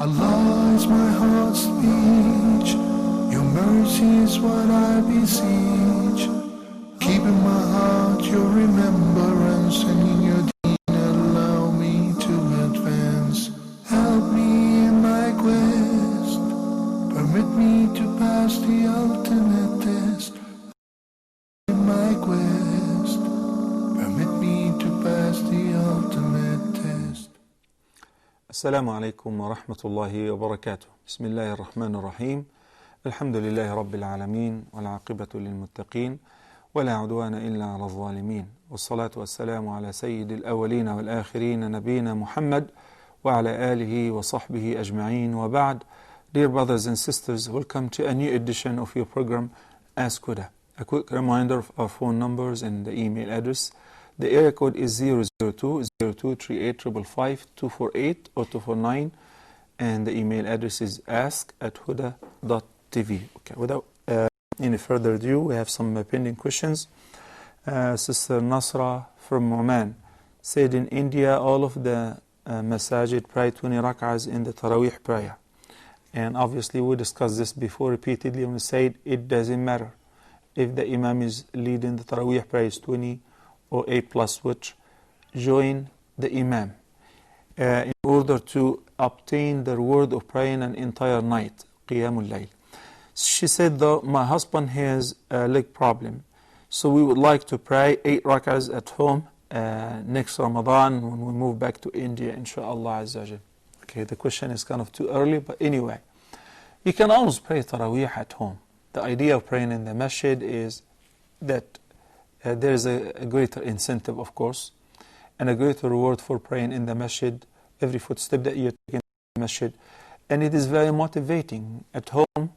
Allah is my heart's speech. Your mercy is what I beseech. Keep in my heart your remembrance, and in your deen allow me to advance. Help me in my quest. Permit me to pass the ultimate test. In my quest. Permit me to pass the ultimate test. السلام عليكم ورحمة الله وبركاته. بسم الله الرحمن الرحيم. الحمد لله رب العالمين، والعاقبة للمتقين، ولا عدوان إلا على الظالمين، والصلاة والسلام على سيد الأولين والآخرين نبينا محمد وعلى آله وصحبه أجمعين، وبعد. Dear brothers and sisters, welcome to a new edition of your program Ask Huda. A quick reminder of our phone numbers and the email address. The area code is 002-0238-555-248 or 249, and the email address is ask@huda.tv. Okay, without any further ado, we have some pending questions. Sister Nasra from Oman said, in India, all of the masajid pray 20 rak'ahs in the Taraweeh prayer. And obviously, we discussed this before repeatedly, and we said it doesn't matter if the Imam is leading the Taraweeh prayer is 20 or 8 plus, which join the Imam in order to obtain the reward of praying an entire night, Qiyamul Layl. She said, though, my husband has a leg problem, so we would like to pray 8 rak'ahs at home next Ramadan when we move back to India, inshaAllah Azza wa Jal. Okay, the question is kind of too early, but anyway, you can always pray Taraweeh at home. The idea of praying in the masjid is that there is a greater incentive, of course, and a greater reward for praying in the masjid, every footstep that you take in the masjid. And it is very motivating at home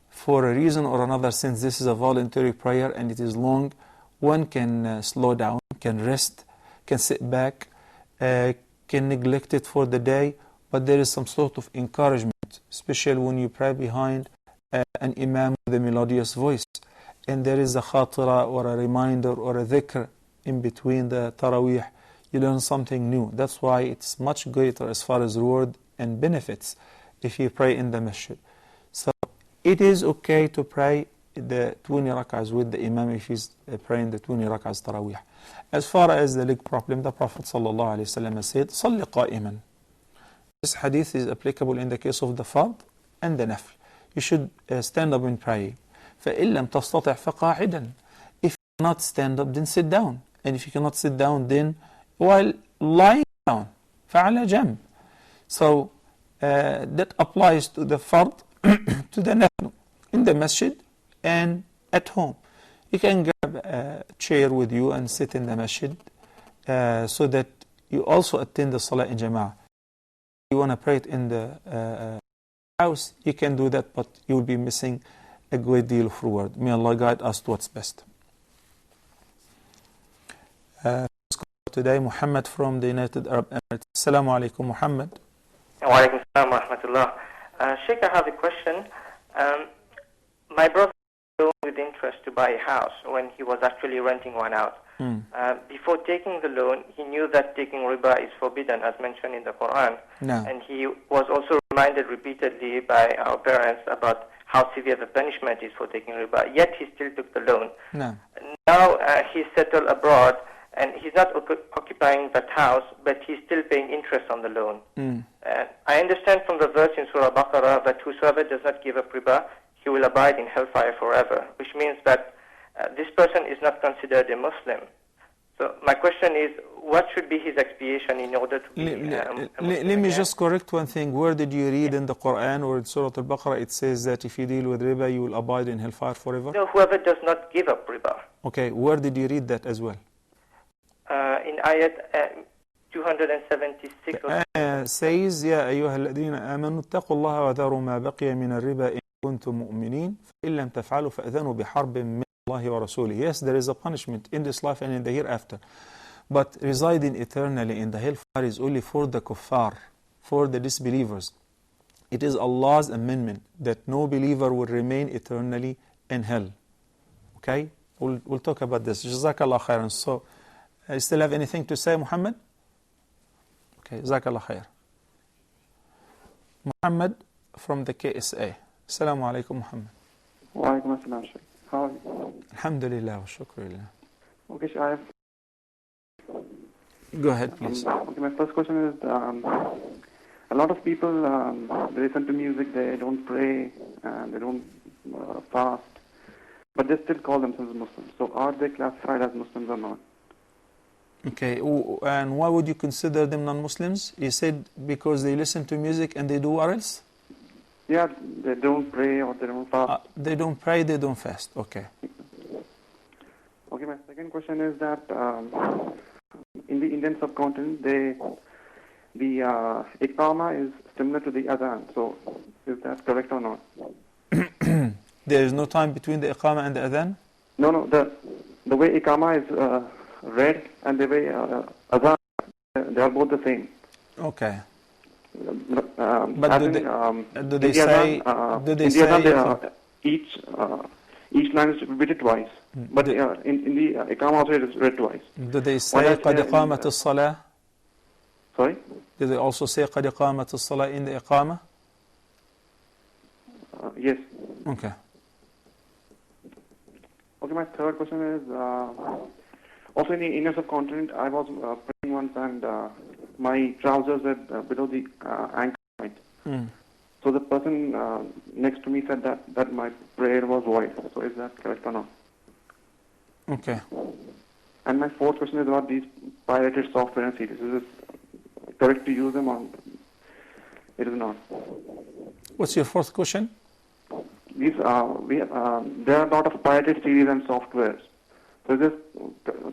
for a reason or another, since this is a voluntary prayer and it is long. One can slow down, can rest, can sit back, can neglect it for the day, but there is some sort of encouragement, especially when you pray behind an imam with a melodious voice. And there is a khatira or a reminder or a dhikr in between the Taraweeh. You learn something new. That's why it's much greater as far as reward and benefits if you pray in the masjid. So it is okay to pray the 20 rak'ahs with the imam if he's praying the 20 rak'ahs Taraweeh. As far as the leg problem, the Prophet ﷺ said, صَلِّ قَائِمًا. This hadith is applicable in the case of the fard and the nafl. You should stand up and pray. فَإِن لَمْ تَسْتَطِعْ فَقَاعِدًا. If you cannot stand up, then sit down. And if you cannot sit down, then while lying down, فَعَلَى جَنْبٍ. So that applies to the fard, to the nafl, in the masjid and at home. You can grab a chair with you and sit in the masjid so that you also attend the salah in jama'ah. If you want to pray it in the house, you can do that, but you will be missing a great deal of reward. May Allah guide us to what's best. Today, Muhammad from the United Arab Emirates. Assalamu alaikum, Muhammad. Wa alaikum assalam wa rahmatullah. Sheikh, I have a question. My brother loaned with interest to buy a house when he was actually renting one out. Before taking the loan, he knew that taking riba is forbidden, as mentioned in the Quran. No. And he was also reminded repeatedly by our parents about how severe the punishment is for taking riba, yet he still took the loan. No. Now he's settled abroad, and he's not occupying that house, but he's still paying interest on the loan. I understand from the verse in Surah Baqarah that whosoever does not give up riba, he will abide in hellfire forever, which means that this person is not considered a Muslim. So my question is, what should be his expiation in order to be a Muslim? Let me just correct one thing. Where did you read in the Quran or in Surah Al-Baqarah it says that if you deal with riba, you will abide in hellfire forever? No, whoever does not give up riba. Okay, where did you read that as well? In ayat 276. Says, يا أيها الذين آمنوا اتقوا الله وذروا ما بقي من الربا إن كنتم مؤمنين فإن لم تفعلوا فأذنوا بحرب من الله ورسوله. Yes, there is a punishment in this life and in the hereafter. But residing eternally in the hellfire is only for the kuffar, for the disbelievers. It is Allah's amendment that no believer will remain eternally in hell. Okay? We'll talk about this. Jazakallah khairan. So, you still have anything to say, Muhammad? Okay, Jazakallah khair. Muhammad from the KSA. Assalamu alaikum, Muhammad. Wa alaikum assalam, Shaykh. How are you? Alhamdulillah wa shukrulillah. Okay, Shaykh, I have Go ahead, please. okay, my first question is, a lot of people, they listen to music, they don't pray, and they don't fast, but they still call themselves Muslims. So are they classified as Muslims or not? Okay, and why would you consider them non-Muslims? You said because they listen to music and they do what else? Yeah, they don't pray or they don't fast. They don't pray, they don't fast. Okay. Okay, my second question is that in the Indian subcontinent, the Iqama is similar to the Adhan. So is that correct or not? There is no time between the Iqama and the Adhan? No, the way Iqama is read and the way Adhan, they are both the same. Okay. But do they say each line is repeated twice, but in the Iqama also it is read twice. Do they say قد قامت الصلاة? Sorry? Do they also say قد قامت الصلاة in the Iqama? Yes. Okay. Okay, my third question is, also in the Indian subcontinent, I was praying once and my trousers were below the ankle height. So the person next to me said that my prayer was void. So is that correct or not? Okay. And my fourth question is about these pirated software and CDs. Is it correct to use them or it is not? What's your fourth question? These there are a lot of pirated CDs and softwares. So is it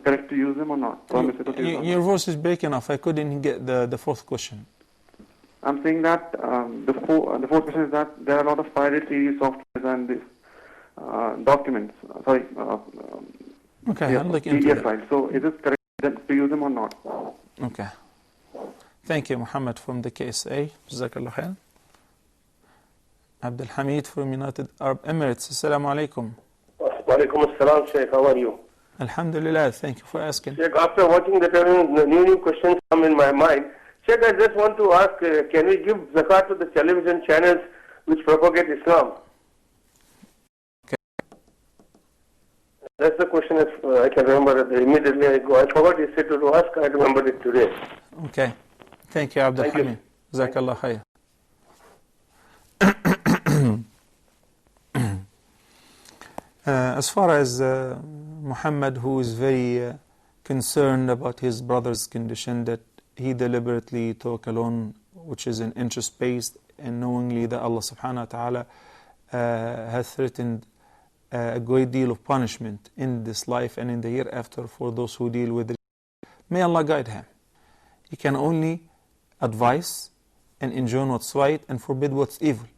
correct to use them or not? Your voice is breaking off. I couldn't get the fourth question. I'm saying that the fourth question is that there are a lot of pirated CDs, softwares, and these documents. Okay, I'll look into PDF files. So is it correct to use them or not? Okay. Thank you, Muhammad from the KSA. Jazakallah khair. Abdul Hamid from United Arab Emirates. Assalamu alaikum. Wa alaikum assalam, Sheikh. How are you? Alhamdulillah. Thank you for asking. Sheikh, after watching the new questions come in my mind, Sheikh, I just want to ask, can we give zakat to the television channels which propagate Islam? Okay. That's the question if I can remember it. Immediately I forgot yesterday to ask, I remembered it today. Okay. Thank you, Abdul Hamid. Jazakallah khair. As far as Muhammad, who is very concerned about his brother's condition, that he deliberately took a loan which is an interest-based, and knowingly that Allah subhanahu wa ta'ala has threatened a great deal of punishment in this life and in the year after for those who deal with it. May Allah guide him. He can only advise and enjoin what's right and forbid what's evil.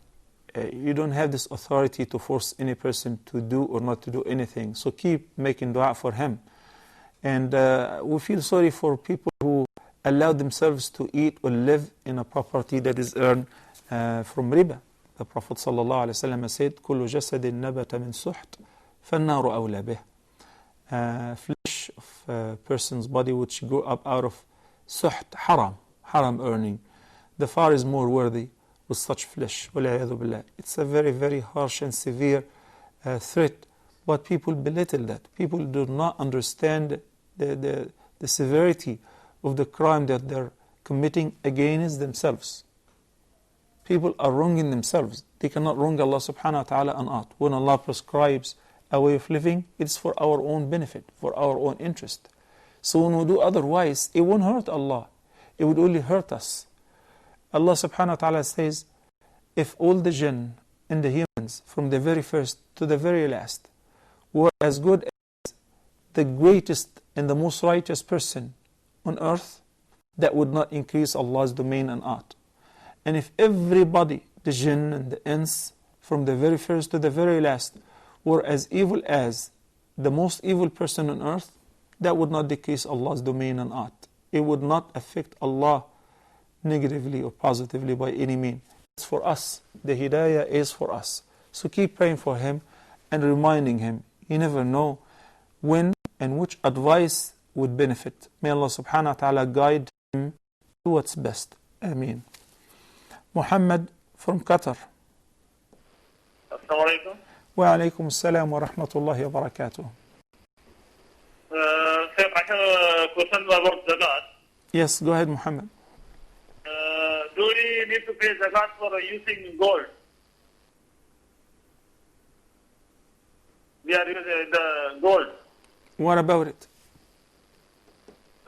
You don't have this authority to force any person to do or not to do anything. So keep making dua for him. And we feel sorry for people who allow themselves to eat or live in a property that is earned from riba. The Prophet ﷺ said, كل جسد نبت من سحت فالنار أولى به. Flesh of a person's body which grew up out of suht, haram earning. The fire is more worthy with such flesh. It's a very, very harsh and severe threat, but people belittle that. People do not understand the severity of the crime that they're committing against themselves. People are wronging themselves. They cannot wrong Allah subhanahu wa ta'ala and art. When Allah prescribes a way of living, it's for our own benefit, for our own interest. So when we do otherwise, it won't hurt Allah. It would only hurt us. Allah subhanahu wa ta'ala says, if all the jinn and the humans from the very first to the very last were as good as the greatest and the most righteous person on earth, that would not increase Allah's domain and art. And if everybody, the jinn and the ins, from the very first to the very last, were as evil as the most evil person on earth, that would not decrease Allah's domain and art. It would not affect Allah negatively or positively by any means. It's for us. The hidayah is for us. So keep praying for him and reminding him. You never know when and which advice would benefit. May Allah subhanahu wa ta'ala guide him to what's best. Ameen. Muhammad from Qatar. Assalamu alaikum. Wa alaikum assalam wa rahmatullahi wa barakatuh. Sir, I have a question about zakat. Yes, go ahead, Muhammad. Do we need to pay zakat for using gold? We are using the gold. What about it?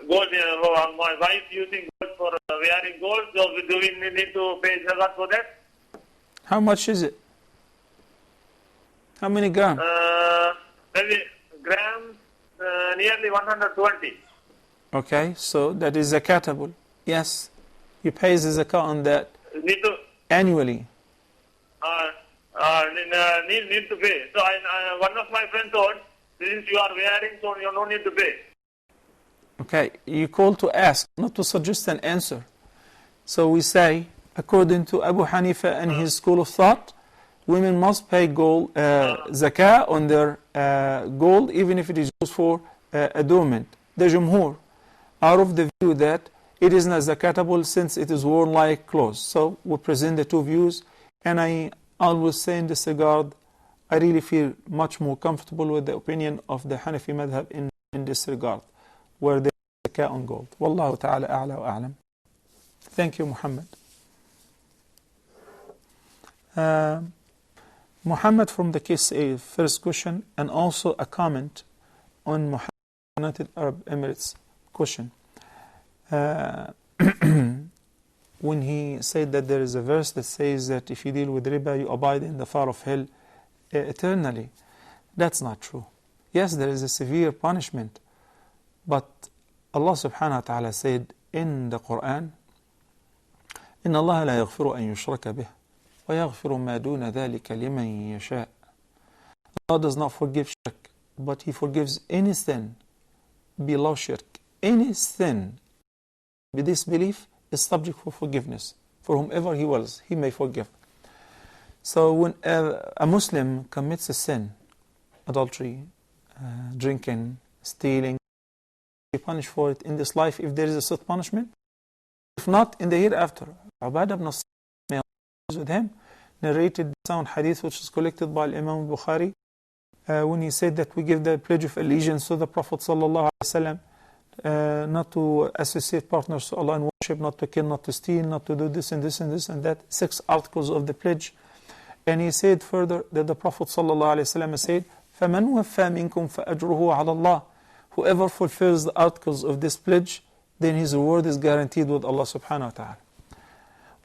Gold, my wife using gold for wearing gold, so do we need to pay zakat for that? How much is it? How many grams? Maybe grams, nearly 120. Okay, so that is zakatable. Yes, you pay the zakat on that Need to annually. need to pay. So one of my friends told, since you are wearing, so you don't need to pay. Okay, you call to ask, not to suggest an answer. So we say, according to Abu Hanifa and his school of thought, women must pay gold zakah on their gold, even if it is used for adornment. The Jumhur are of the view that it is not zakatable since it is worn like clothes. So we present the two views, and I always say in this regard, I really feel much more comfortable with the opinion of the Hanafi madhab in this regard, where there is zakah on gold. Wallahu ta'ala a'la wa a'lam. Thank you, Muhammad. Muhammad from the KSA, first question, and also a comment on Muhammad United Arab Emirates question. When he said that there is a verse that says that if you deal with riba, you abide in the fire of hell eternally. That's not true. Yes, there is a severe punishment, but Allah subhanahu wa ta'ala said in the Quran, إن الله لا يغفر أن يشرك به ويغفر ما دون ذلك لمن يشاء. Allah does not forgive shirk, but He forgives any sin below shirk. Any sin with this belief is subject for forgiveness. For whomever He wills, He may forgive. So when a Muslim commits a sin, adultery, drinking, stealing, he punished for it in this life if there is a such punishment. If not, in the hereafter. Ubadah ibn Samit, may Allah be with him, narrated the sound hadith which is collected by Imam Bukhari when he said that we give the pledge of allegiance to the Prophet sallallahu alaihi wasallam, not to associate partners to Allah in worship, not to kill, not to steal, not to do this and this and this and that. 6 articles of the pledge. And he said further that the Prophet sallallahu alaihi wasallam said, فَمَنْ وَفَّى مِنْكُمْ فَأَجْرُهُ عَلَى اللَّهِ. Whoever fulfills the articles of this pledge, then his reward is guaranteed with Allah subhanahu wa ta'ala.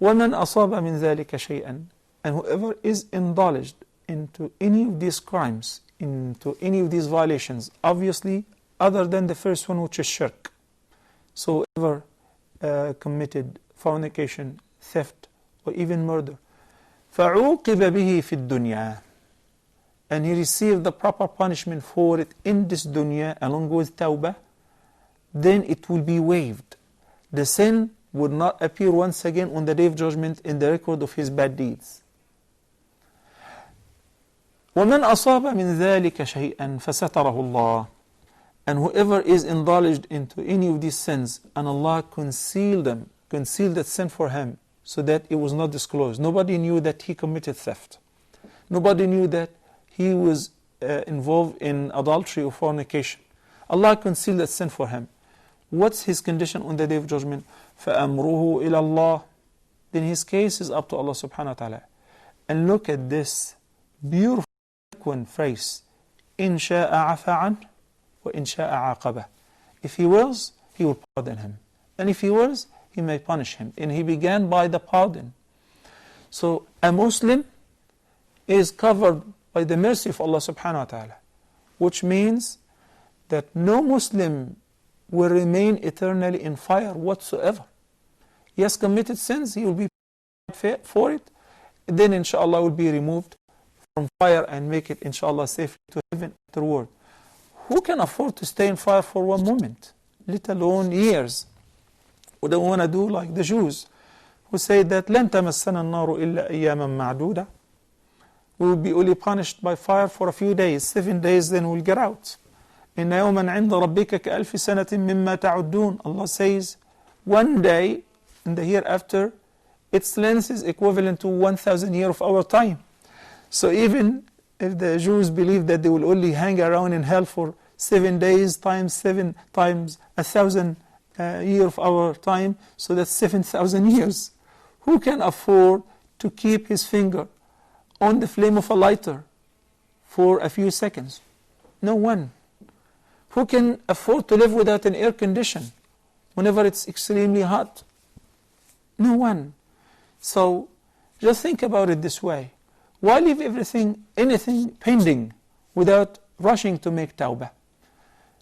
وَمَنْ أَصَابَ مِنْ ذَلِكَ شَيْئًا. And whoever is indulged into any of these crimes, into any of these violations, obviously other than the first one, which is shirk. So whoever committed fornication, theft, or even murder, فَعُوقِبَ بِهِ فِي الدُّنْيَا, and he received the proper punishment for it in this dunya along with tawbah, then it will be waived. The sin would not appear once again on the day of judgment in the record of his bad deeds. وَمَنْ أَصَابَ مِنْ ذَلِكَ شَيْئًا فَسَتَرَهُ اللَّهُ. And whoever is indulged into any of these sins, and Allah concealed that sin for him, so that it was not disclosed. Nobody knew that he committed theft. Nobody knew that he was involved in adultery or fornication. Allah concealed that sin for him. What's his condition on the day of judgment? فَأَمْرُهُ إِلَى اللَّهِ. Then his case is up to Allah subhanahu wa ta'ala. And look at this beautiful phrase, إِن شَاءَ عَفَى عَنْهُ وَإِن شَاءَ عَاقَبَهُ. If he wills, he will pardon him. And if he wills, he may punish him. And he began by the pardon. So a Muslim is covered by the mercy of Allah subhanahu wa ta'ala, which means that no Muslim will remain eternally in fire whatsoever. He has committed sins, he will be punished for it, then inshallah will be removed from fire and make it inshallah safely to heaven afterward. Who can afford to stay in fire for one moment, let alone years? We don't want to do like the Jews who say that لَن تَمَسَّنَا النَّارُ إِلَّا أَيَّامًا مَعْدُودًا. We will be only punished by fire for a few days, 7 days, then we'll get out. إِنَّ يَوْمًا عِنْدَ رَبِّكَ كَأَلْفِ سَنَةٍ مِمَّا تَعُدُّونَ. Allah says, one day in the hereafter its length is equivalent to 1,000 years of our time. So even if the Jews believe that they will only hang around in hell for 7 days times 7 times 1,000 years of our time, so that's 7,000 years. Who can afford to keep his finger on the flame of a lighter for a few seconds? No one. Who can afford to live without an air condition whenever it's extremely hot? No one. So just think about it this way. Why leave anything pending without rushing to make tawbah?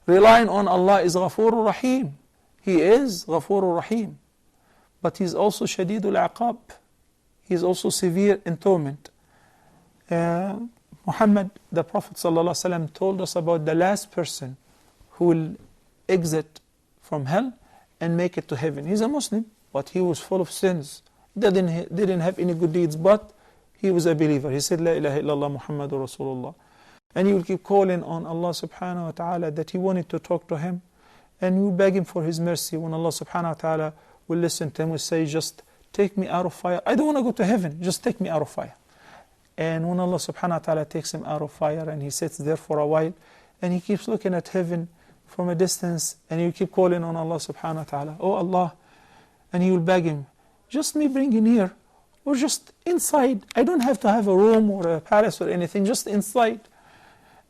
Relying on Allah is Ghafurur Rahim. He is Ghafurur Rahim. But He is also Shadidul Aqab. He is also severe in torment. Muhammad, the Prophet ﷺ, told us about the last person who will exit from hell and make it to heaven. He's a Muslim, but he was full of sins. Didn't have any good deeds, but he was a believer. He said, La ilaha illallah Muhammadur Rasulullah. And he will keep calling on Allah subhanahu wa ta'ala that he wanted to talk to him. And you beg him for his mercy. When Allah subhanahu wa ta'ala will listen to him, will say, just take me out of fire. I don't want to go to heaven, just take me out of fire. And when Allah subhanahu wa ta'ala takes him out of fire and he sits there for a while, and he keeps looking at heaven from a distance, and you keep calling on Allah subhanahu wa ta'ala, oh Allah, and he will beg him, just me bring him here, or just inside. I don't have to have a room or a palace or anything, just inside.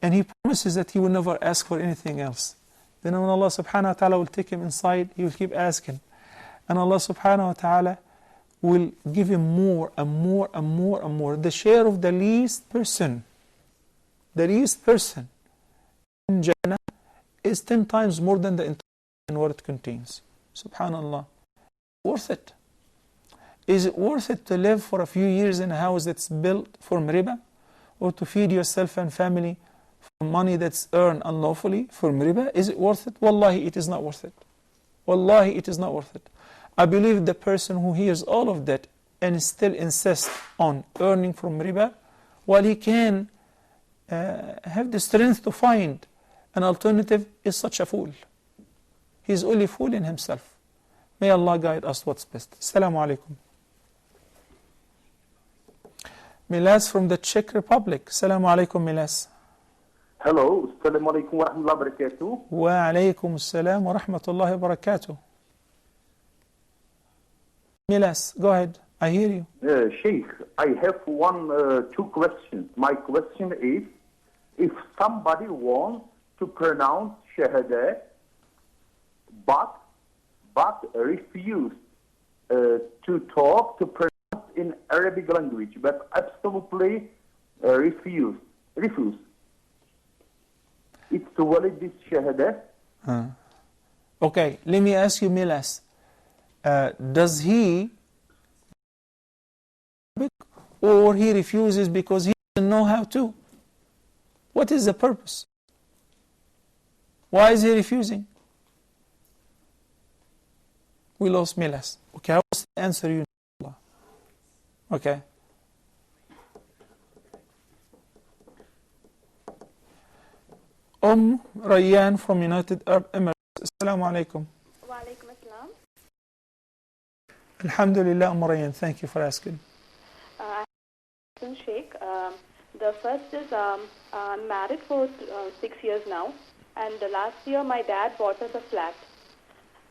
And he promises that he will never ask for anything else. Then when Allah subhanahu wa ta'ala will take him inside, he will keep asking. And Allah subhanahu wa ta'ala will give him more and more and more and more. The share of the least person in Jannah is 10 times more than the entire what it contains. Subhanallah. Worth it. Is it worth it to live for a few years in a house that's built from riba? Or to feed yourself and family from money that's earned unlawfully from riba? Is it worth it? Wallahi, it is not worth it. Wallahi, it is not worth it. I believe the person who hears all of that and still insists on earning from riba, while he can have the strength to find an alternative, is such a fool. He is only fooling himself. May Allah guide us what's best. Assalamu alaikum. Milas from the Czech Republic. Assalamu alaikum, Milas. Hello. Assalamu alaikum wa rahmatullahi wa barakatuh. Wa alaikum assalam wa rahmatullahi wa barakatuh. Milas, go ahead. I hear you. Sheikh, I have two questions. My question is, if somebody wants to pronounce Shahada, but refuse to pronounce in Arabic language, but absolutely refuse. It's valid, this Shahada? Okay, let me ask you, Milas. Does he, or he refuses because he doesn't know how to? What is the purpose? Why is he refusing? We lost Milas. Okay, I will answer you. Okay. Rayyan from United Arab Emirates. Assalamu alaikum. Wa alaikum assalam. Alhamdulillah, Rayyan. Thank you for asking. Sheikh, the first is I'm married for 6 years now, and last year my dad bought us a flat.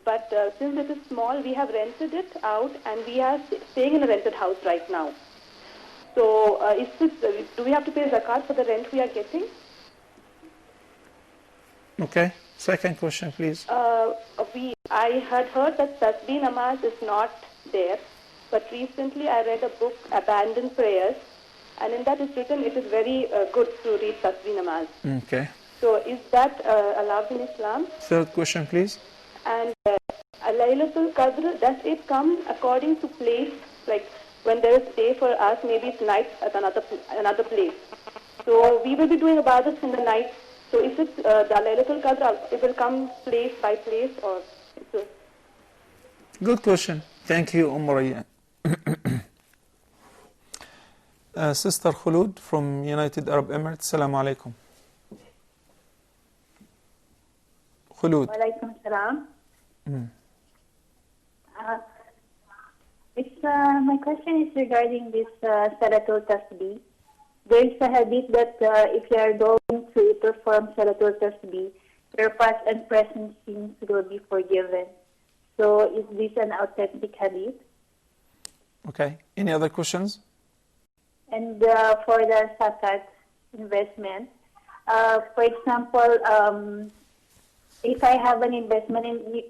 But since it is small, we have rented it out, and we are staying in a rented house right now. So, do we have to pay zakat for the rent we are getting? Okay. Second question, please. I had heard that tasbih namaz is not there, but recently I read a book, Abandoned Prayers, and in that is written it is very good to read tasbih namaz. Okay. So, is that allowed in Islam? Third question, please. And Laylatul Qadr, does it come according to place? Like when there is day for us, maybe it's night at another place. So we will be doing ibadats in the night. So is it the Laylatul Qadr, it will come place by place, or? Good question. Thank you, Rayyan. Sister Khulud from United Arab Emirates. Assalamu alaikum. Khulud. Walaikum salam. My question is regarding this Salatul Tasbih. There is a hadith that if you are going to perform Salatul Tasbih, your past and present sins will be forgiven. So is this an authentic hadith? Okay. Any other questions? And for the zakat investment, for example, if I have an investment,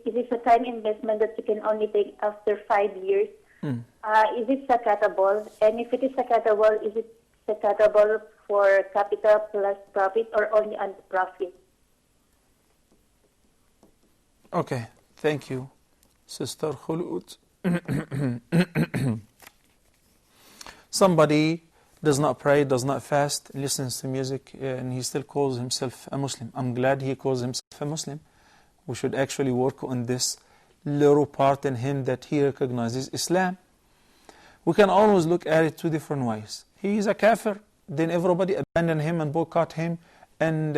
is it a time investment that you can only take after 5 years? Is it zakatable? And if it is zakatable, is it zakatable for capital plus profit or only on profit? Okay. Thank you, Sister Khulud. Somebody does not pray, does not fast, listens to music, and he still calls himself a Muslim. I'm glad he calls himself a Muslim. We should actually work on this little part in him that he recognizes Islam. We can always look at it two different ways. He is a kafir, then everybody abandon him and boycott him, and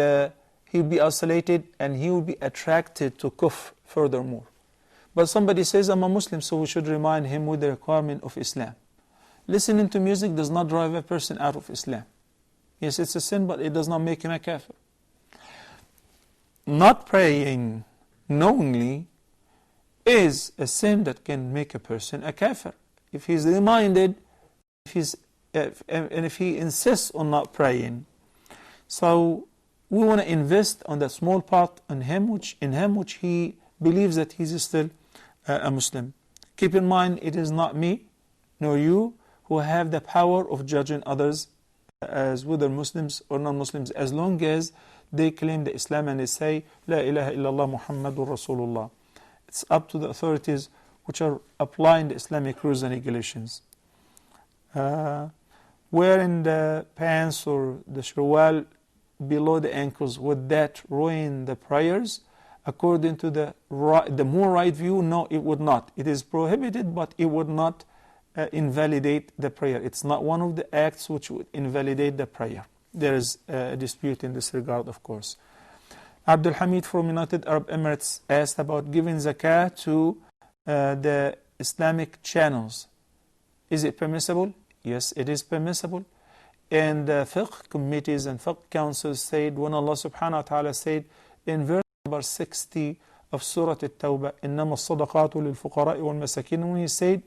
he'll be isolated and he will be attracted to kufr furthermore. But somebody says, I'm a Muslim, so we should remind him with the requirement of Islam. Listening to music does not drive a person out of Islam. Yes, it's a sin, but it does not make him a kafir. Not praying knowingly is a sin that can make a person a kafir. If he's reminded, and if he insists on not praying. So we want to invest on that small part in him which he believes that he's still a Muslim. Keep in mind, it is not me nor you who have the power of judging others as whether Muslims or non-Muslims, as long as they claim the Islam and they say, La ilaha illallah Muhammadur Rasulullah. It's up to the authorities which are applying the Islamic rules and regulations. Wearing the pants or the shirwal below the ankles, would that ruin the prayers? According to the more right view, no, it would not. It is prohibited, but it would not invalidate the prayer. It's not one of the acts which would invalidate the prayer. There is a dispute in this regard, of course. Abdul Hamid from United Arab Emirates asked about giving zakah to the Islamic channels. Is it permissible? Yes, it is permissible. And fiqh committees and fiqh councils said, when Allah subhanahu wa ta'ala said in verse number 60 of Surah At-Tawbah, إِنَّمَا الصَّدَقَاتُ لِلْفُقَرَاءِ وَالْمَسَاكِينِ, when he said,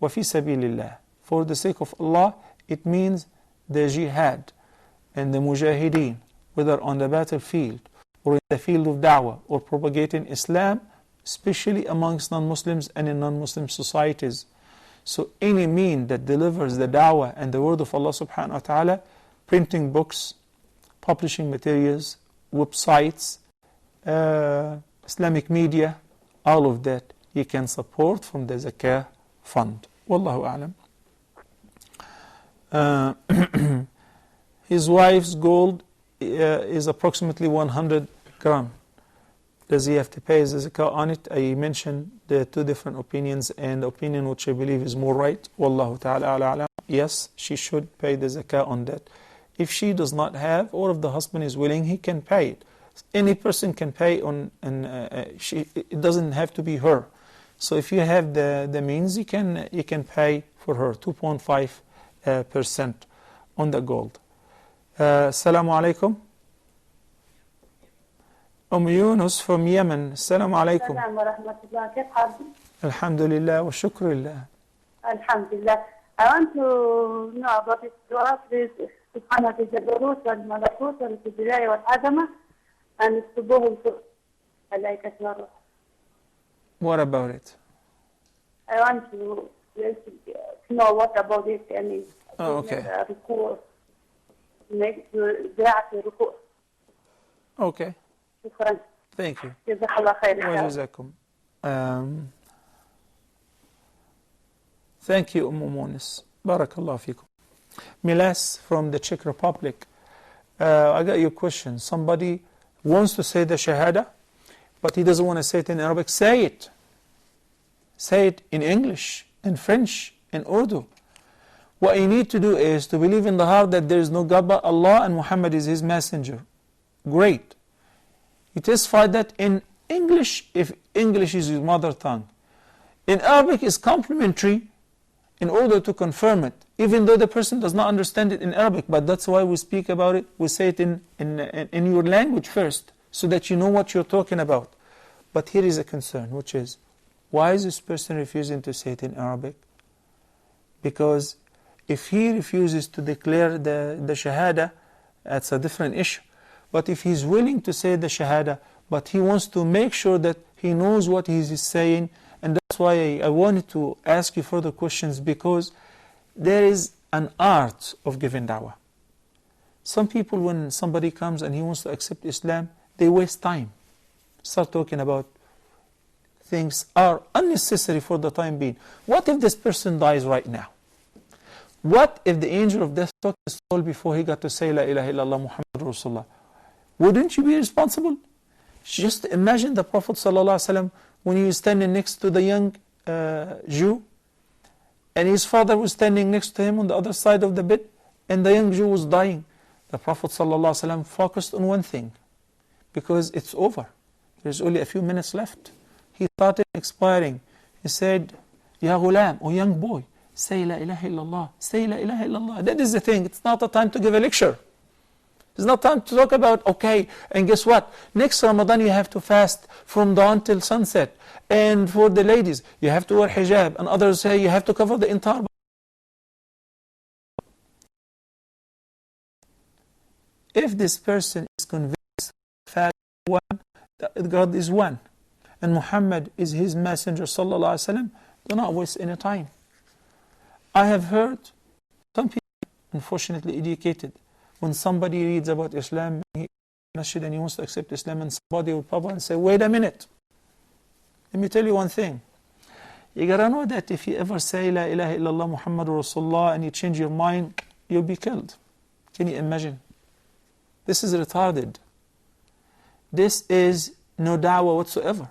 وَفِي سَبِيلِ اللَّهِ, for the sake of Allah, it means the jihad and the mujahideen, whether on the battlefield or in the field of da'wah or propagating Islam, especially amongst non-Muslims and in non-Muslim societies. So any mean that delivers the da'wah and the word of Allah subhanahu wa ta'ala, printing books, publishing materials, websites, Islamic media, all of that you can support from the zakah fund. Wallahu a'lam. His wife's gold is approximately 100 grams. Does he have to pay the zakah on it? I mentioned the two different opinions, and the opinion which I believe is more right, Wallahu ta'ala a'lam, yes, she should pay the zakah on that. If she does not have, or if the husband is willing, he can pay it. Any person can pay on, and it doesn't have to be her. So if you have the means, you can pay for her 2.5% on the gold. Assalamu alaikum. Yunus from Yemen. Assalamu alaikum. السلام ورحمة الله. كيف حالك؟ Alhamdulillah wa shukrillah. Alhamdulillah. I want to know about this dua, please. سبحانه في الجبروت والملكوت والكبرياء والعظمة أن يكتبوهم ملائكة الروح. What about it? I want to know what about it. يعني okay. ركوع قراءة الركوع. Okay. شكرا. Thank you. جزاك الله خير. وجزاكم. Thank you, Munis. Barakallah fikum. Milas from the Czech Republic. I got your question. Somebody wants to say the Shahada, but he doesn't want to say it in Arabic. Say it. Say it in English, in French, in Urdu. What you need to do is to believe in the heart that there is no God but Allah and Muhammad is His messenger. Great. You testify that in English, if English is your mother tongue. In Arabic is complementary, in order to confirm it, even though the person does not understand it in Arabic. But that's why we speak about it. We say it in your language first, so that you know what you're talking about. But here is a concern, which is, why is this person refusing to say it in Arabic? Because if he refuses to declare the Shahada, that's a different issue. But if he's willing to say the Shahada, but he wants to make sure that he knows what he's saying, and that's why I wanted to ask you further questions, because there is an art of giving da'wah. Some people, when somebody comes and he wants to accept Islam, they waste time. Start talking about things are unnecessary for the time being. What if this person dies right now? What if the angel of death took his soul before he got to say La ilaha illallah Muhammad Rasulullah? Wouldn't you be responsible? Just imagine the Prophet ﷺ when he was standing next to the young Jew, and his father was standing next to him on the other side of the bed, and the young Jew was dying. The Prophet ﷺ focused on one thing, because it's over. There's only a few minutes left. He started expiring. He said, Ya ghulam, O young boy, say La ilaha illallah, say La ilaha illallah. That is the thing. It's not a time to give a lecture. It's not time to talk about, okay, and guess what? Next Ramadan you have to fast from dawn till sunset. And for the ladies, you have to wear hijab. And others say you have to cover the entire body. If this person is convinced that God is one, and Muhammad is his messenger, sallallahu alaihi wasallam, do not waste any time. I have heard some people, unfortunately educated, when somebody reads about Islam and he wants to accept Islam, and somebody will pop up and say, wait a minute, let me tell you one thing. You gotta know that if you ever say La ilaha illallah Muhammad Rasulullah and you change your mind, you'll be killed. Can you imagine? This is retarded. This is no da'wah whatsoever.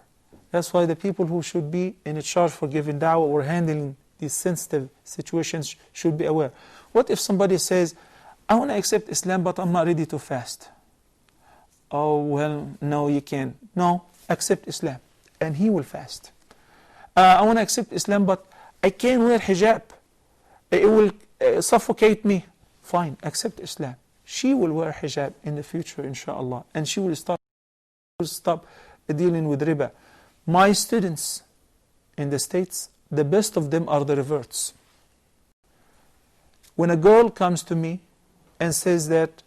That's why the people who should be in charge for giving da'wah or handling these sensitive situations should be aware. What if somebody says, I want to accept Islam, but I'm not ready to fast? Oh, well, no, you can't. No, accept Islam, and he will fast. I want to accept Islam, but I can't wear hijab. It will suffocate me. Fine, accept Islam. She will wear hijab in the future, inshallah, and she will stop dealing with riba. My students in the States, the best of them are the reverts. When a girl comes to me and says that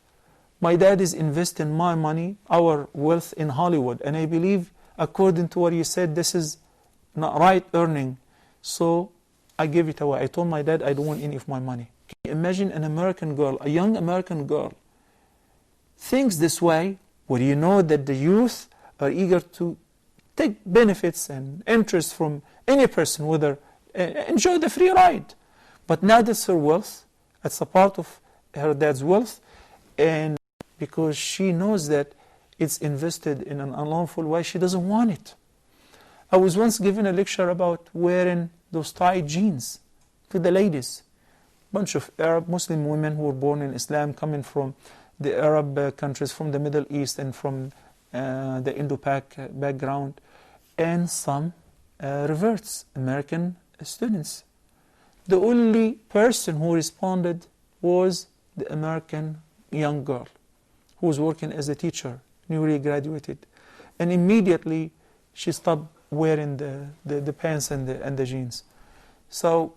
my dad is investing my money, our wealth in Hollywood, and I believe, according to what you said, this is not right earning, so I give it away. I told my dad I don't want any of my money. Can you imagine an American girl, a young American girl, thinks this way, where you know that the youth are eager to take benefits and interest from any person, whether enjoy the free ride. But now that's her wealth, that's a part of her dad's wealth, and because she knows that it's invested in an unlawful way, she doesn't want it. I was once given a lecture about wearing those tight jeans to the ladies. Bunch of Arab Muslim women who were born in Islam, coming from the Arab countries, from the Middle East and from the Indo-Pak background, and some reverts, American students. The only person who responded was the American young girl who was working as a teacher, newly graduated. And immediately she stopped wearing the pants and the jeans. So,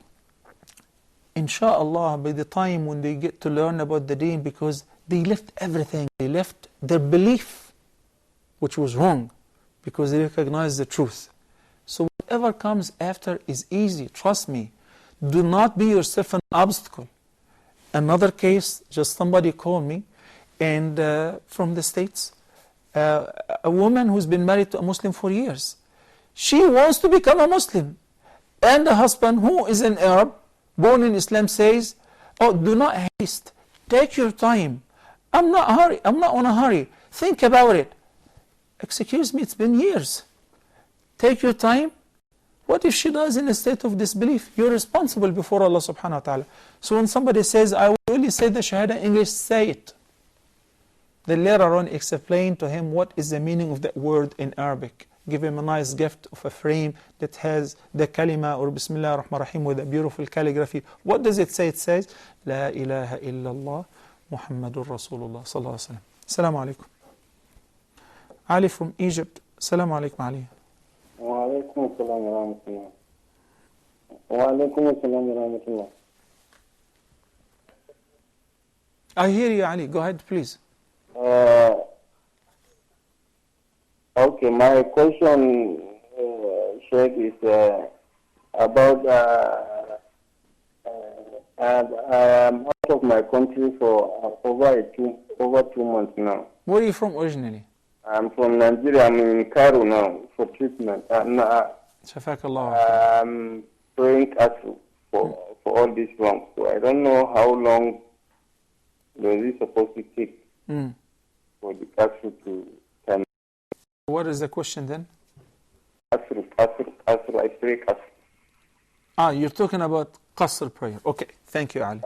inshallah, by the time when they get to learn about the deen, because they left everything, they left their belief, which was wrong, because they recognize the truth. So whatever comes after is easy, trust me. Do not be yourself an obstacle. Another case, just somebody called me, and from the States, a woman who's been married to a Muslim for years. She wants to become a Muslim. And the husband, who is an Arab, born in Islam, says, oh, do not haste. Take your time. I'm not on a hurry. Think about it. Excuse me, it's been years. Take your time. What if she dies in a state of disbelief? You're responsible before Allah subhanahu wa ta'ala. So when somebody says, I will only say the Shahada in English, say it. Then later on explain to him what is the meaning of that word in Arabic. give him a nice gift of a frame that has the kalima or Bismillah ar-Rahman ar-Rahim with a beautiful calligraphy. What does it say? It says, La ilaha illallah Muhammadur Rasulullah sallallahu alaihi wasallam. Assalamu alaikum. Ali from Egypt. Assalamu alaikum, Ali. Wa alaikum assalam wa rahmatullah. Wa alaikum assalam wa rahmatullah. I hear you, Ali. Go ahead, please. Okay, my question, Sheikh, is about I am out of my country for over 2 months now. Where are you from originally? I'm from Nigeria. I'm in Cairo now for treatment. Shafakallah. I'm praying for all this wrong. So I don't know how long does it supposed to take for the castle to come. What is the question then? I pray Qasr. You're talking about Qasr prayer. Okay, thank you, Ali.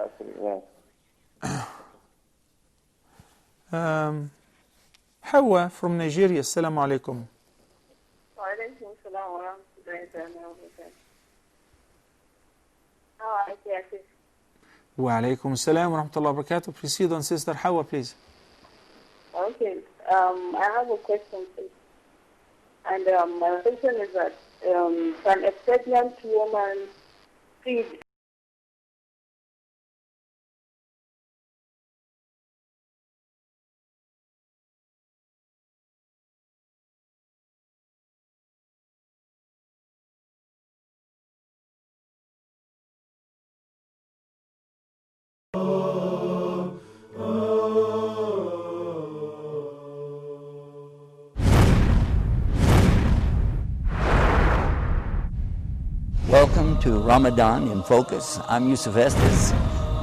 Hawa from Nigeria. Assalamu alaikum. Wa alaikum assalam wa rahmatullahi wa barakatuh. How are you? Wa alaikum assalam wa rahmatullahi wa barakatuh. Proceed on Sister Hawa, please. Okay, I have a question, please. And my question is that can a pregnant woman feed? Welcome to Ramadan in Focus. I'm Yusuf Estes.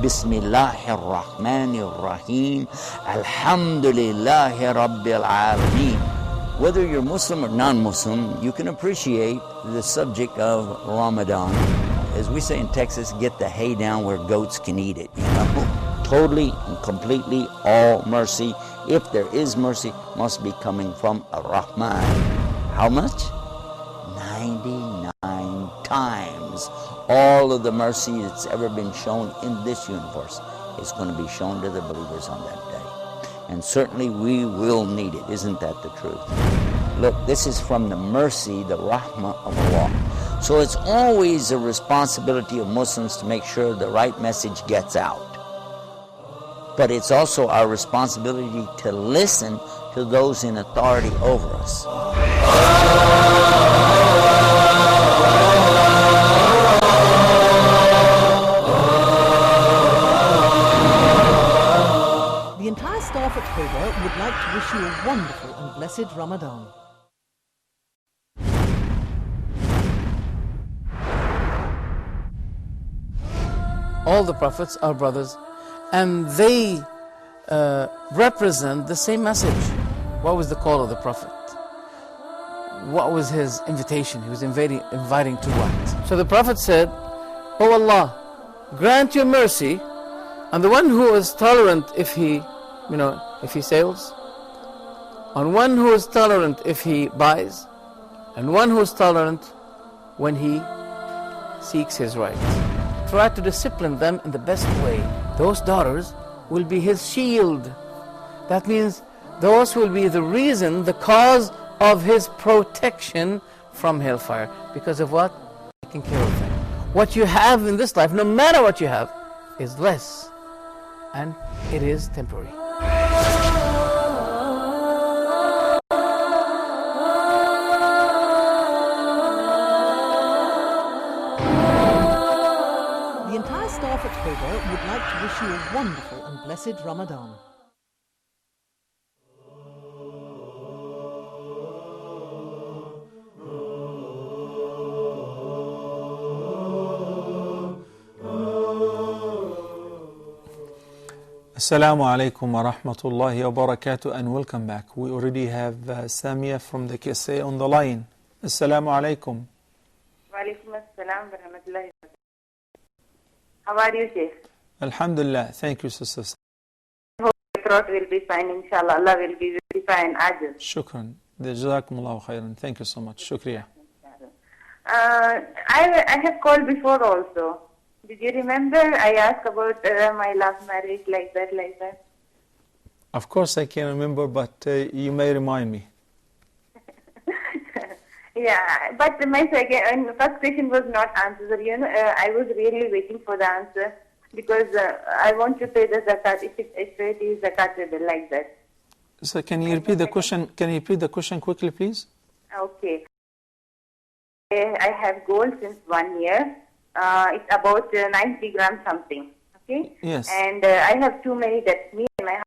Bismillahir Rahmanir Rahim. Alhamdulillahi Rabbil Alameen. Whether you're Muslim or non-Muslim, you can appreciate the subject of Ramadan. As we say in Texas, get the hay down where goats can eat it. You know? Totally and completely all mercy, if there is mercy, must be coming from Ar-Rahman. How much? 99 times all of the mercy that's ever been shown in this universe is going to be shown to the believers on that day. And certainly we will need it. Isn't that the truth? Look, this is from the mercy, the rahmah of Allah. So it's always a responsibility of Muslims to make sure the right message gets out. But it's also our responsibility to listen to those in authority over us. The entire staff at Huda would like to wish you a wonderful and blessed Ramadan. All the prophets are brothers, and they represent the same message. What was the call of the prophet? What was his invitation? He was inviting to what? So the prophet said, "Oh Allah, grant your mercy on the one who is tolerant if he sails, on one who is tolerant if he buys, and one who is tolerant when he seeks his rights. Try to discipline them in the best way. Those daughters will be his shield." That means those will be the reason, the cause of his protection from hellfire. Because of what? Taking care of them. What you have in this life, no matter what you have, is less. And it is temporary. The entire staff at Huda would like to wish you a wonderful and blessed Ramadan. Assalamu alaikum wa rahmatullahi wa barakatuh, and welcome back. We already have Samia from the KSA on the line. Assalamu alaikum. Wa alaikum assalam wa rahmatullahi wa barakatuh. How are you, Sheikh? Alhamdulillah. Thank you, sisters. I hope your throat will be fine, inshallah. Allah will be very fine. Ajaz. Shukran. Jazakumullahu khairan. Thank you so much. Shukriya. I have called before also. Did you remember I asked about my last marriage like that, like that? Of course I can remember, but you may remind me. Yeah, but my first question was not answered. You know, I was really waiting for the answer because I want to pay the zakat if it is zakatable like that. So can you repeat the question? Can you repeat the question quickly, please? Okay. I have gold since 1 year. It's about 90 grams something. Okay. Yes. And I have too many debts. Me and my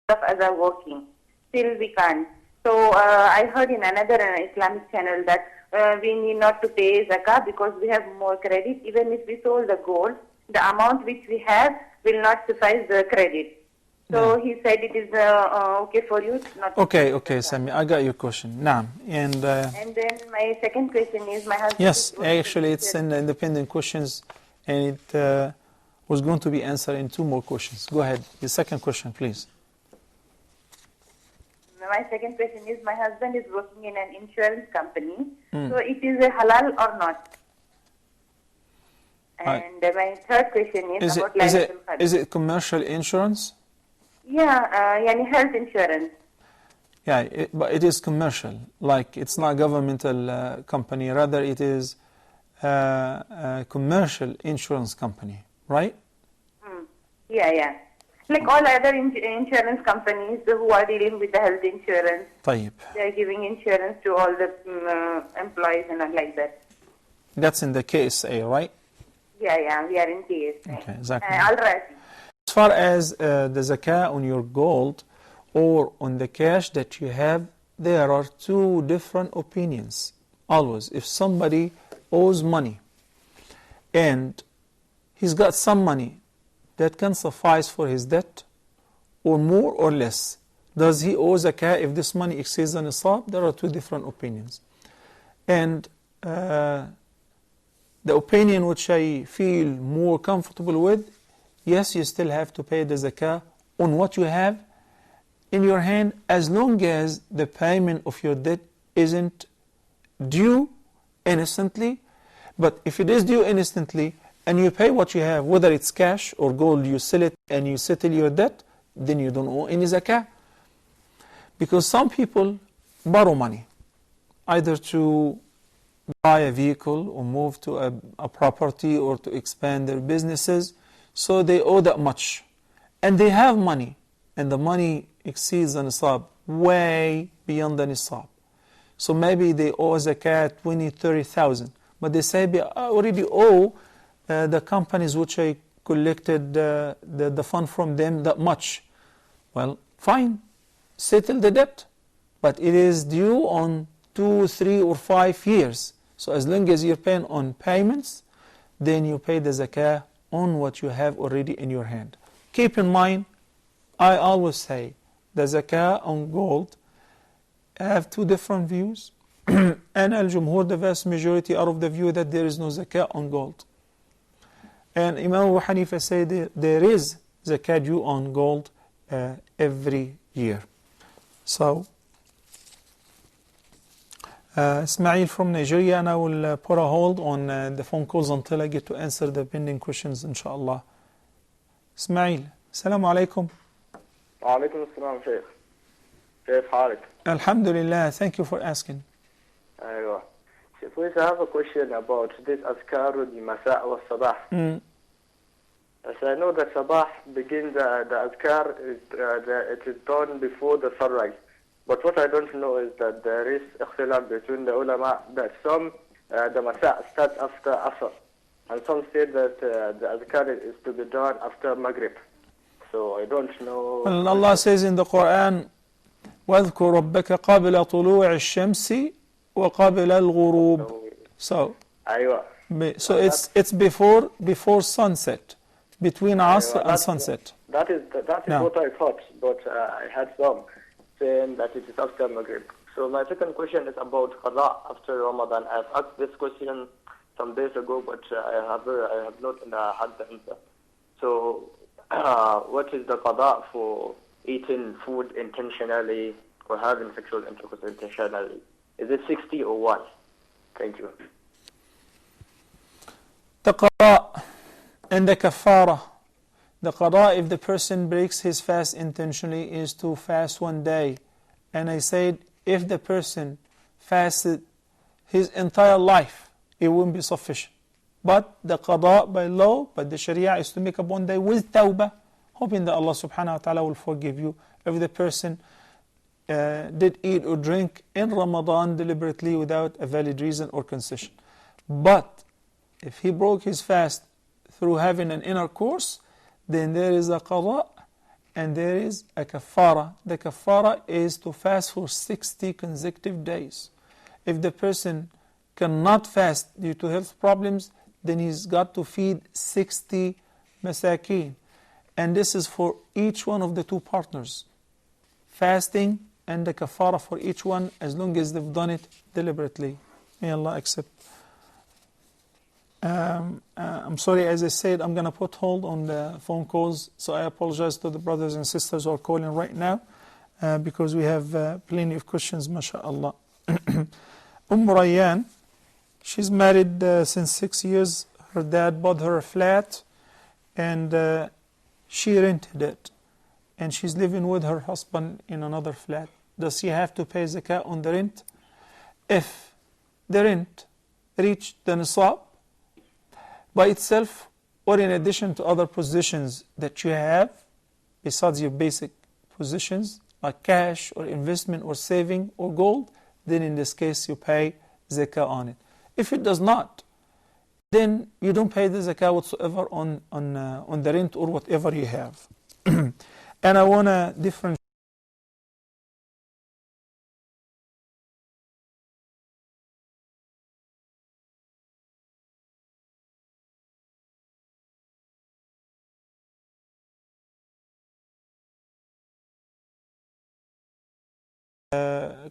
husband are working. Still we can't. So I heard in another Islamic channel that we need not to pay zakah because we have more credit. Even if we sold the gold, the amount which we have will not suffice the credit. So he said it is okay for you not to Okay, Sami, I got your question. Naam. And then my second question is my husband. yes, actually it's in independent questions, and it was going to be answered in 2 more questions. Go ahead. The second question, please. My second question is my husband is working in an insurance company. So it is a halal or not? And my third question is about Laylatul Qadr. Is it commercial insurance? Yeah, yani health insurance. Yeah, but it is commercial. Like it's not a governmental company. Rather, it is a commercial insurance company, right? Yeah. Like all other insurance companies who are dealing with the health insurance. طيب. They are giving insurance to all the employees and all like that. That's in the KSA, right? Yeah, we are in KSA. Okay, exactly. All right. As far as the zakah on your gold or on the cash that you have, there are 2 different opinions. Always, if somebody owes money and he's got some money that can suffice for his debt, or more or less, does he owe zakah if this money exceeds the nisab? There are 2 different opinions. And the opinion which I feel more comfortable with, yes, you still have to pay the zakah on what you have in your hand, as long as the payment of your debt isn't due instantly. But if it is due instantly and you pay what you have, whether it's cash or gold, you sell it and you settle your debt, then you don't owe any zakah. Because some people borrow money, either to buy a vehicle or move to a property or to expand their businesses, so they owe that much. And they have money, and the money exceeds the nisab, way beyond the nisab. So maybe they owe zakah 20,000, 30,000, but they say, I already owe the companies which I collected the fund from them that much. Well, fine, settle the debt, but it is due on 2, 3, or 5 years. So as long as you're paying on payments, then you pay the zakah on what you have already in your hand. Keep in mind, I always say, the zakah on gold, I have 2 different views. And al-Jumhur, the vast majority, are of the view that there is no zakah on gold. And Imam Abu Hanifa said there is zakah due on gold every year. So, Ismail from Nigeria, and I will put a hold on the phone calls until I get to answer the pending questions, inshallah. Ismail, Assalamu alaikum. Wa alaikum assalam, Sheikh. Sheikh Harik. Alhamdulillah, thank you for asking. Aywa. Sheikh, please, I have a question about this Azkar, the Masa wa Sabah. As I know that Sabah begins, the Azkar, it is done before the sunrise. But what I don't know is that there is ikhtilaf between the ulama that some, the Masa starts after Asr. And some say that the Azkar is to be done after Maghrib. So I don't know. Well, Allah says in the Quran, وَاذْكُرْ رَبَّكَ قَابِلَ طُلُوعِ الشَّمْسِ وَقَابِلَ الْغُرُوبِ. So it's before sunset, between Asr and sunset. That is what I thought, but I had some saying that it is after Maghrib. So my second question is about Qada after Ramadan. I have asked this question some days ago, but I have not had the answer. So what is the Qada for eating food intentionally for having sexual intercourse intentionally? Is it 60 or what? Thank you. The qada and the kafara. The qada, if the person breaks his fast intentionally, is to fast one day. And I said, if the person fasted his entire life, it wouldn't be sufficient. But the qada by law, by the sharia, is to make up one day with tawbah, hoping that Allah subhanahu wa ta'ala will forgive you if the person did eat or drink in Ramadan deliberately without a valid reason or concession. But if he broke his fast through having an intercourse, then there is a qada and there is a kafara. The kafara is to fast for 60 consecutive days. If the person cannot fast due to health problems, then he's got to feed 60 masakeen. And this is for each one of the two partners. Fasting and the kafara for each one, as long as they've done it deliberately. May Allah accept. I'm sorry, as I said, I'm going to put hold on the phone calls, so I apologize to the brothers and sisters who are calling right now, because we have plenty of questions, mashallah. Rayyan, she's married since 6 years. Her dad bought her a flat, and she rented it. And she's living with her husband in another flat. Does she have to pay zakah on the rent? If the rent reached the nisab by itself, or in addition to other positions that you have, besides your basic positions, like cash or investment or saving or gold, then in this case you pay zakah on it. If it does not, then you don't pay the zakah whatsoever on the rent or whatever you have. And I want to differentiate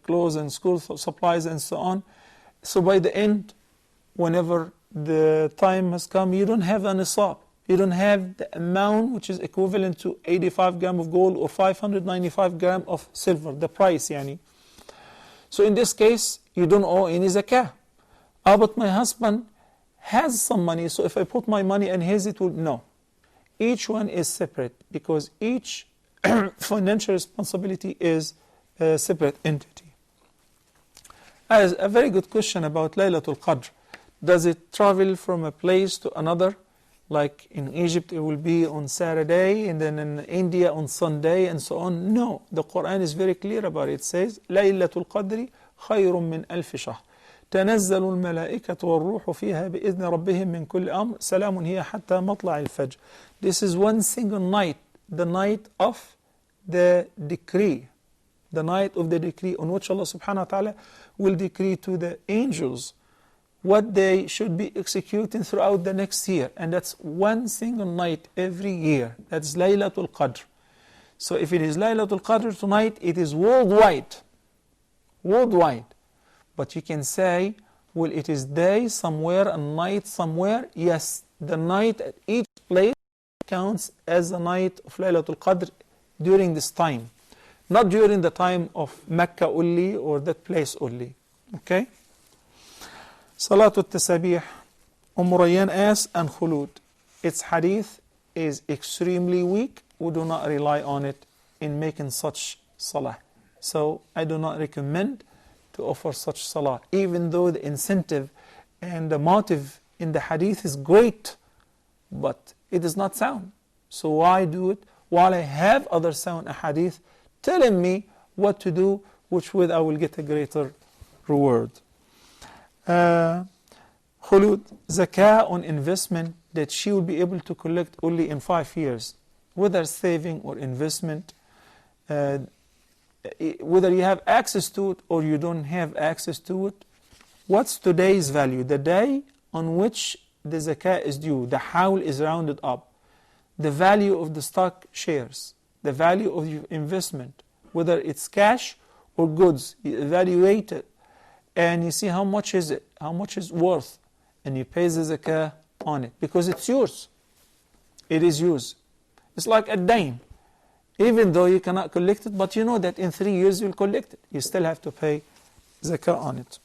clothes and school supplies and so on. So by the end, whenever the time has come, you don't have a nisab. You don't have the amount which is equivalent to 85 grams of gold or 595 grams of silver, the price, yani. So in this case, you don't owe any zakah. But my husband has some money, so if I put my money in his, it will, no. Each one is separate, because each financial responsibility is a separate entity. As a very good question about Laylatul Qadr. Does it travel from a place to another? Like in Egypt, it will be on Saturday, and then in India on Sunday, and so on. No, the Quran is very clear about it. It says, لَيْلَةُ الْقَدْرِ خَيْرٌ مِّنْ أَلْفِ شَهْرٍ تَنَزَّلُ الْمَلَائِكَةُ وَالرُّوحُ فِيهَا بِإِذْنِ رَبِّهِمْ مِنْ كُلِّ أَمْرٍ سَلَامٌ هِيَ حَتَّى مَطْلَعِ الْفَجْرِ. This is one single night, the night of the decree. The night of the decree on which Allah subhanahu wa ta'ala will decree to the angels what they should be executing throughout the next year. And that's one single night every year. That's Laylatul Qadr. So if it is Laylatul Qadr tonight, it is worldwide. Worldwide. But you can say, well, it is day somewhere and night somewhere. Yes, the night at each place counts as the night of Laylatul Qadr during this time. Not during the time of Mecca only or that place only. Okay? Salatul Tasabih, Rayyan asks, and Khulud. Its hadith is extremely weak. We do not rely on it in making such salah. So I do not recommend to offer such salah, even though the incentive and the motive in the hadith is great, but it is not sound. So why do it while I have other sound hadith telling me what to do, which with I will get a greater reward. Khulud, zakah on investment that she will be able to collect only in 5 years, whether saving or investment, whether you have access to it or you don't have access to it. What's today's value? The day on which the zakah is due, the hawl is rounded up. The value of the stock shares, the value of your investment, whether it's cash or goods, you evaluate it and you see how much is it, how much is worth, and you pay the zakah on it because it's yours. It is yours. It's like a dain. Even though you cannot collect it, but you know that in 3 years you'll collect it. You still have to pay zakah on it.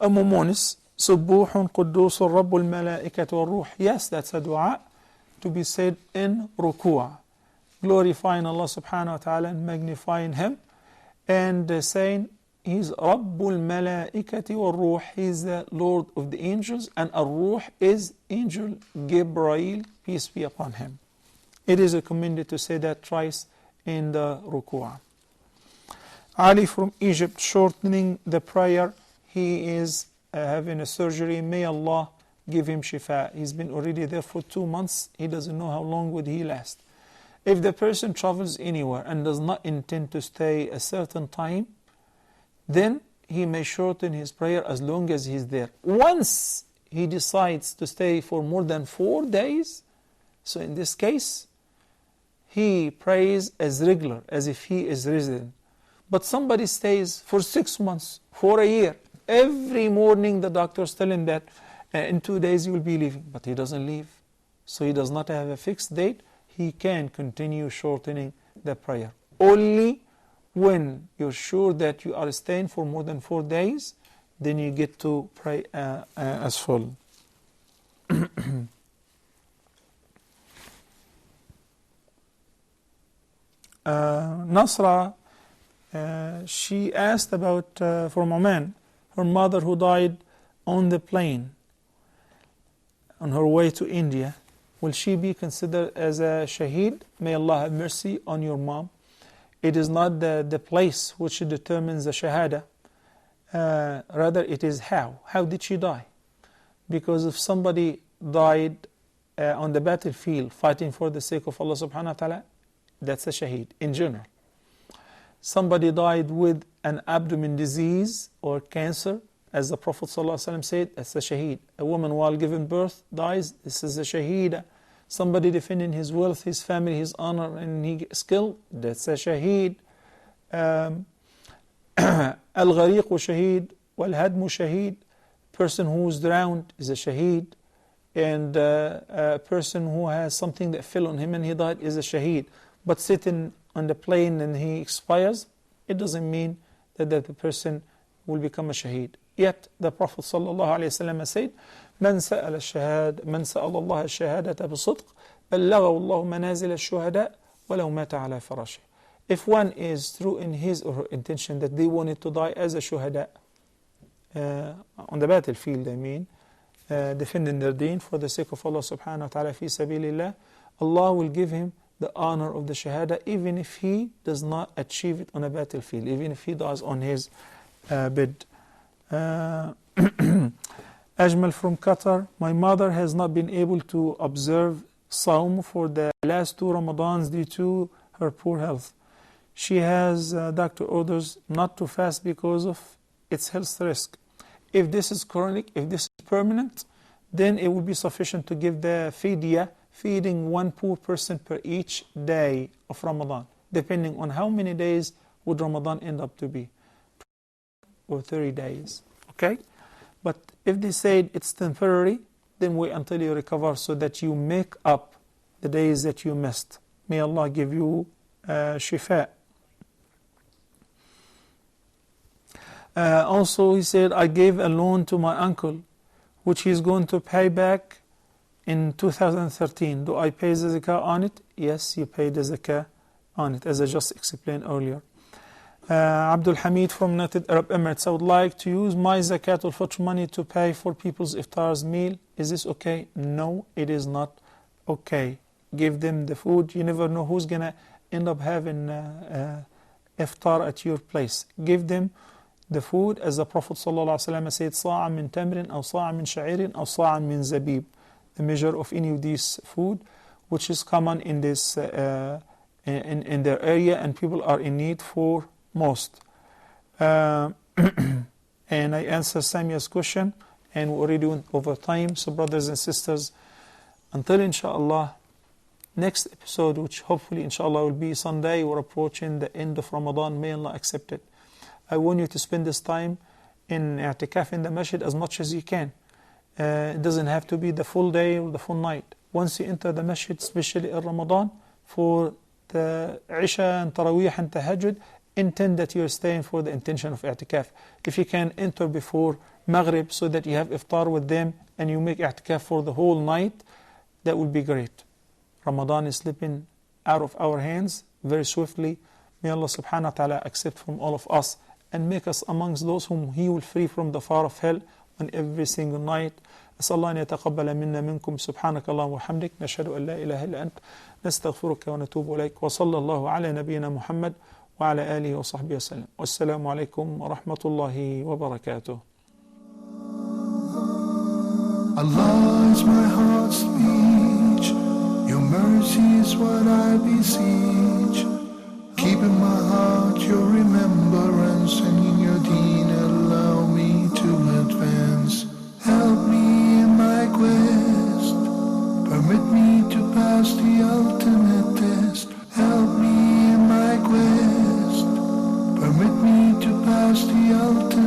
Munis, Subuhun Quddus Rabbul Malaikatu Ruh. Yes, that's a dua to be said in ruku'ah, glorifying Allah subhanahu wa ta'ala and magnifying Him, and saying He's Rabbul Malaikati wa Ruh. He's the Lord of the angels, and Ar-Ruh is Angel Gabriel, peace be upon him. It is recommended to say that twice in the ruku'ah. Ali from Egypt, shortening the prayer. He is having a surgery. May Allah give him shifa. He's been already there for 2 months. He doesn't know how long would he last. If the person travels anywhere and does not intend to stay a certain time, then he may shorten his prayer as long as he's there. Once he decides to stay for more than 4 days, so in this case, he prays as regular, as if he is resident. But somebody stays for 6 months, for a year. Every morning the doctors tell him that in 2 days you will be leaving, but he doesn't leave. So he does not have a fixed date. He can continue shortening the prayer. Only when you're sure that you are staying for more than 4 days, then you get to pray as full. Nasra, she asked about, from Oman, her mother who died on the plane on her way to India. Will she be considered as a shaheed? May Allah have mercy on your mom. It is not the place which determines the shahada. Rather, it is how. How did she die? Because if somebody died on the battlefield fighting for the sake of Allah subhanahu wa ta'ala, that's a shaheed in general. Somebody died with an abdomen disease or cancer, as the Prophet ﷺ said, that's a shaheed. A woman while giving birth dies, this is a shaheed. Somebody defending his wealth, his family, his honor, and his skill, that's a shaheed. Al-Ghariq shaheed, wal-Hadmu shaheed. Person who is drowned is a shaheed. And a person who has something that fell on him and he died is a shaheed. But sitting on the plane and he expires, it doesn't mean that the person will become a shaheed. Yet the Prophet ﷺ said, من سأل الشهادة من سأل الله الشهادة بصدق بلغه الله منازل الشهداء ولو مات على فراشه. If one is true in his or her intention that they wanted to die as a shuhada on the battlefield, I mean, defending their deen for the sake of Allah subhanahu wa ta'ala fi sabilillah, Allah will give him the honor of the shahada even if he does not achieve it on a battlefield, even if he dies on his bed. Ajmal from Qatar, my mother has not been able to observe Sawm for the last 2 Ramadans due to her poor health. She has doctor orders not to fast because of its health risk. If this is chronic, if this is permanent, then it will be sufficient to give the fidya, feeding 1 poor person per each day of Ramadan, depending on how many days would Ramadan end up to be, or 30 days. Okay? But if they said it's temporary, then wait until you recover so that you make up the days that you missed. May Allah give you shifa. Also, he said, I gave a loan to my uncle, which he's going to pay back in 2013. Do I pay the zakah on it? Yes, you pay the zakah on it, as I just explained earlier. Abdul Hamid from United Arab Emirates, I would like to use my zakat al-fitr money to pay for people's iftar's meal. Is this okay? No, it is not okay. Give them the food. You never know who's going to end up having iftar at your place. Give them the food, as the Prophet ﷺ said, صاع من تمر أو صاع من شعير أو صاع من زبيب. The measure of any of these food, which is common in this in their area, and people are in need for most. And I answered Samia's question, and we already went over time. So brothers and sisters, until inshallah next episode, which hopefully inshallah will be Sunday, we're approaching the end of Ramadan. May Allah accept it. I want you to spend this time in i'tikaf in the masjid as much as you can. It doesn't have to be the full day or the full night. Once you enter the masjid, especially in Ramadan, for the Isha and Taraweeh and Tahajjud, intend that you're staying for the intention of i'tikaf. If you can enter before Maghrib so that you have iftar with them and you make i'tikaf for the whole night, that would be great. Ramadan is slipping out of our hands very swiftly. May Allah subhanahu wa ta'ala accept from all of us and make us amongst those whom He will free from the fire of hell on every single night. أسأل الله أن يتقبل منا منكم سبحانك اللهم وبحمدك نشهد أن لا إله إلا أنت نستغفرك ونتوب إليك وصلى الله على نبينا محمد وعلى آله وصحبه وسلم والسلام عليكم ورحمة الله وبركاته. Allah is my heart's speech, your mercy is what I beseech. Keep in my heart your remembrance, and in your deen allow me to advance. Help me in my quest, permit me to pass the ultimate test. Help me in my quest, permit me to pass the ultimate